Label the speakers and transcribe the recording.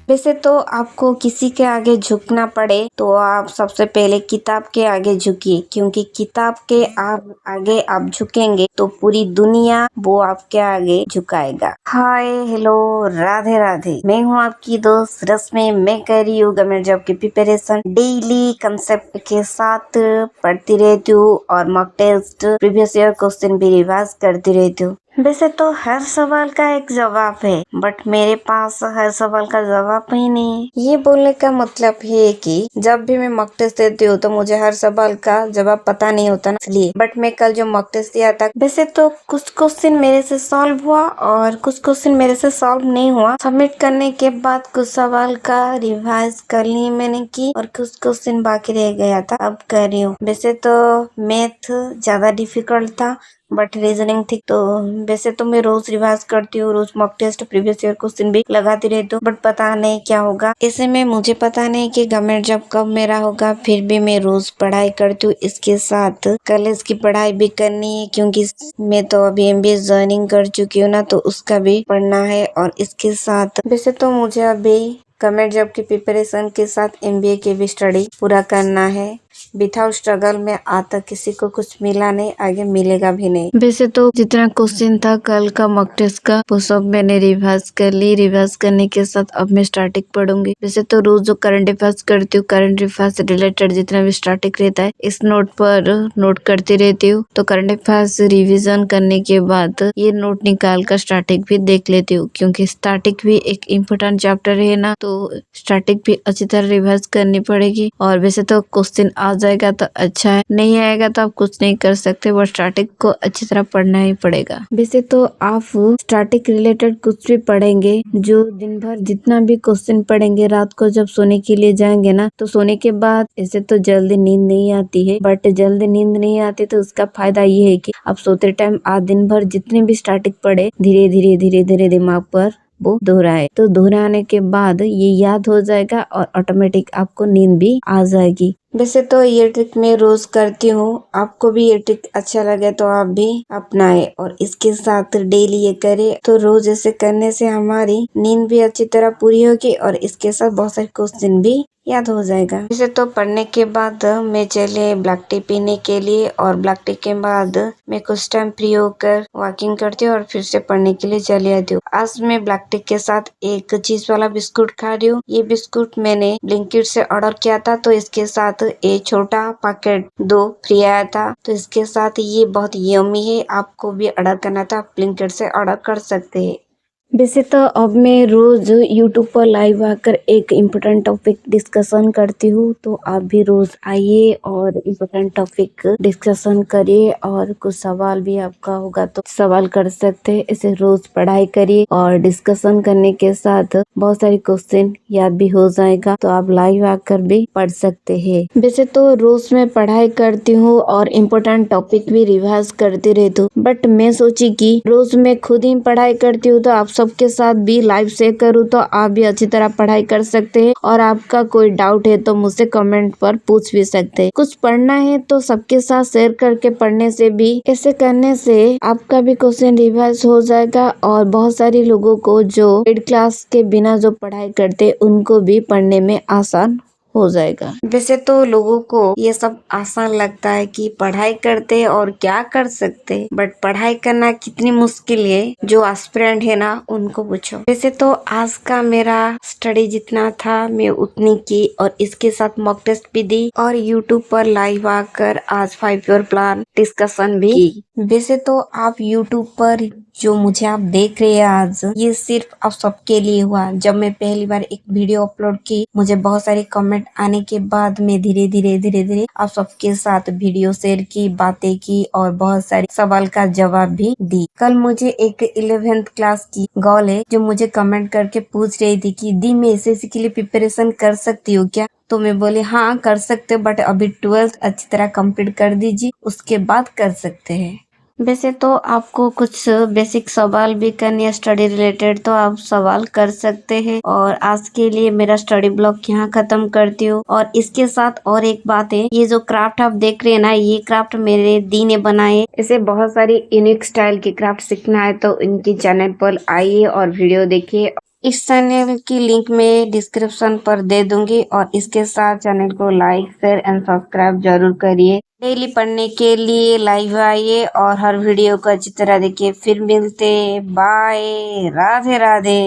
Speaker 1: वैसे तो आपको किसी के आगे झुकना पड़े तो आप सबसे पहले किताब के आगे झुकिए, क्योंकि किताब के आप आगे आप झुकेंगे तो पूरी दुनिया वो आपके आगे झुकाएगा। हाय हेलो राधे राधे, मैं हूँ आपकी दोस्त रश्मि। मैं कर रही हूँ गवर्नमेंट जॉब की प्रिपरेशन। डेली कंसेप्ट के साथ पढ़ती रहती हूँ और mock test previous year question भी रिवाइज करती रहती हूँ। वैसे तो हर सवाल का एक जवाब है, बट मेरे पास हर सवाल का जवाब ही नहीं है। ये बोलने का मतलब है कि जब भी मैं मॉक टेस्ट देती हूँ तो मुझे हर सवाल का जवाब पता नहीं होता ना, इसलिए। बट मैं कल जो मॉक टेस्ट दिया था, वैसे तो कुछ क्वेश्चन मेरे से सॉल्व हुआ और कुछ क्वेश्चन मेरे से सॉल्व नहीं हुआ। सबमिट करने के बाद कुछ सवाल का रिवाइज कर ली मैंने की और कुछ क्वेश्चन बाकी रह गया था, अब कर रही हूँ। वैसे तो मैथ ज्यादा डिफिकल्ट था, बट रीजनिंग थी। तो वैसे तो मैं रोज रिवाइज करती हूँ, रोज mock test previous year question भी लगाती रहती हूँ, बट पता नहीं क्या होगा। ऐसे में मुझे पता नहीं कि गवर्नमेंट जॉब कब मेरा होगा, फिर भी मैं रोज पढ़ाई करती हूँ। इसके साथ कॉलेज की पढ़ाई भी करनी है, क्योंकि मैं तो अभी MBA ज्वाइनिंग कर चुकी हूँ ना, तो उसका भी पढ़ना है। और इसके साथ वैसे तो मुझे अभी गवर्नमेंट जॉब की प्रिपरेशन के साथ MBA की भी स्टडी पूरा करना है। विदाउट स्ट्रगल में आज तक किसी को कुछ मिला नहीं, आगे मिलेगा भी नहीं। वैसे तो जितना क्वेश्चन था कल का मॉक टेस्ट का, वो सब मैंने रिवाइज कर ली। रिवाइज करने के साथ अब मैं स्टैटिक पढ़ूंगी। वैसे तो रोज जो करंट अफेयर्स करती हूँ, करंट अफेयर्स से रिलेटेड जितना भी स्टैटिक रहता है, इस नोट पर नोट करती रहती हूँ। तो करंट अफेयर्स रिविजन करने के बाद ये नोट निकाल कर स्टैटिक भी देख लेती हूँ, क्योंकि स्टैटिक भी एक इम्पोर्टेंट चैप्टर है ना, तो स्टैटिक भी अच्छी तरह रिवाइज करनी पड़ेगी। और वैसे तो क्वेश्चन आ जाएगा तो अच्छा है, नहीं आएगा तो आप कुछ नहीं कर सकते, बट स्टैटिक को अच्छी तरह पढ़ना ही पड़ेगा। वैसे तो आप स्टैटिक रिलेटेड कुछ भी पढ़ेंगे, जो दिन भर जितना भी क्वेश्चन पढ़ेंगे, रात को जब सोने के लिए जाएंगे ना, तो सोने के बाद ऐसे तो जल्दी नींद नहीं आती है, बट जल्दी नींद नहीं आती तो उसका फायदा ये है कि आप सोते टाइम आज दिन भर जितने भी स्टैटिक पढ़े, धीरे धीरे धीरे धीरे दिमाग पर वो दोहराए, तो दोहराने के बाद ये याद हो जाएगा और ऑटोमेटिक आपको नींद भी आ जाएगी। वैसे तो ये ट्रिक मैं रोज करती हूँ, आपको भी ये ट्रिक अच्छा लगे तो आप भी अपनाए और इसके साथ डेली ये करे। तो रोज ऐसे करने से हमारी नींद भी अच्छी तरह पूरी होगी और इसके साथ बहुत सारे क्वेश्चन भी याद हो जाएगा। वैसे तो पढ़ने के बाद मैं चले ब्लैक टी पीने के लिए, और ब्लैक टी के बाद मैं कुछ टाइम फ्री होकर वॉकिंग करती हूँ और फिर से पढ़ने के लिए चली आती हूँ। आज मैं ब्लैक टी के साथ एक चीज वाला बिस्कुट खा रही हूँ। ये बिस्कुट मैंने ब्लिंकिट से ऑर्डर किया था, तो इसके साथ एक छोटा पैकेट 2 फ्री आया था। तो इसके साथ ये बहुत यम्मी है, आपको भी ऑर्डर करना था, ब्लिंकिट से ऑर्डर कर सकते हैं। वैसे तो अब मैं रोज YouTube पर लाइव आकर एक इम्पोर्टेंट टॉपिक डिस्कशन करती हूँ, तो आप भी रोज आइए और इम्पोर्टेंट टॉपिक डिस्कशन करिए, और कुछ सवाल भी आपका होगा तो सवाल कर सकते हैं। इसे रोज पढ़ाई करिए और डिस्कशन करने के साथ बहुत सारे क्वेश्चन याद भी हो जाएगा, तो आप लाइव आकर भी पढ़ सकते हैं। वैसे तो रोज मैं पढ़ाई करती हूँ और इम्पोर्टेंट टॉपिक भी रिवाइज करती रहती हूँ, बट मैं सोची कि रोज मैं खुद ही पढ़ाई करती हूँ तो आप सबके साथ भी लाइव शेयर करूँ, तो आप भी अच्छी तरह पढ़ाई कर सकते हैं। और आपका कोई डाउट है तो मुझसे कमेंट पर पूछ भी सकते हैं। कुछ पढ़ना है तो सबके साथ शेयर करके पढ़ने से भी, ऐसे करने से आपका भी क्वेश्चन रिवाइज हो जाएगा और बहुत सारे लोगों को जो पेड क्लास के बिना जो पढ़ाई करते उनको भी पढ़ने में आसान हो जाएगा। वैसे तो लोगों को ये सब आसान लगता है कि पढ़ाई करते और क्या कर सकते, बट पढ़ाई करना कितनी मुश्किल है, जो एस्पिरेंट है ना उनको पूछो। वैसे तो आज का मेरा स्टडी जितना था मैं उतनी की, और इसके साथ मॉक टेस्ट भी दी और यूट्यूब पर लाइव आकर आज 5 ईयर प्लान डिस्कशन भी की। वैसे तो आप यूट्यूब पर जो मुझे आप देख रहे हैं आज, ये सिर्फ आप सबके लिए हुआ। जब मैं पहली बार एक वीडियो अपलोड की, मुझे बहुत सारे कमेंट आने के बाद मैं धीरे धीरे आप सबके साथ वीडियो शेयर की, बातें की और बहुत सारे सवाल का जवाब भी दी। कल मुझे एक 11th क्लास की गर्ल है जो मुझे कमेंट करके पूछ रही थी कि दी मैं SSC के लिए प्रिपरेशन कर सकती हूँ क्या? तो मैं बोली हाँ कर सकते हो, बट अभी 12th अच्छी तरह कंप्लीट कर दीजिए, उसके बाद कर सकते हैं। वैसे तो आपको कुछ बेसिक सवाल भी करनी है स्टडी रिलेटेड, तो आप सवाल कर सकते हैं। और आज के लिए मेरा स्टडी ब्लॉग यहाँ खत्म करती हूँ। और इसके साथ और एक बात है, ये जो क्राफ्ट आप देख रहे हैं ना, ये क्राफ्ट मेरे दी ने बनाए। इसे बहुत सारी यूनिक स्टाइल की क्राफ्ट सीखना है तो इनकी चैनल पर आइए और वीडियो देखिए। इस चैनल की लिंक मैं डिस्क्रिप्शन पर दे दूंगी और इसके साथ चैनल को लाइक शेयर एंड सब्सक्राइब जरूर करिए। डेली पढ़ने के लिए लाइव आइए और हर वीडियो को अच्छी तरह देखिए। फिर मिलते, बाय, राधे राधे।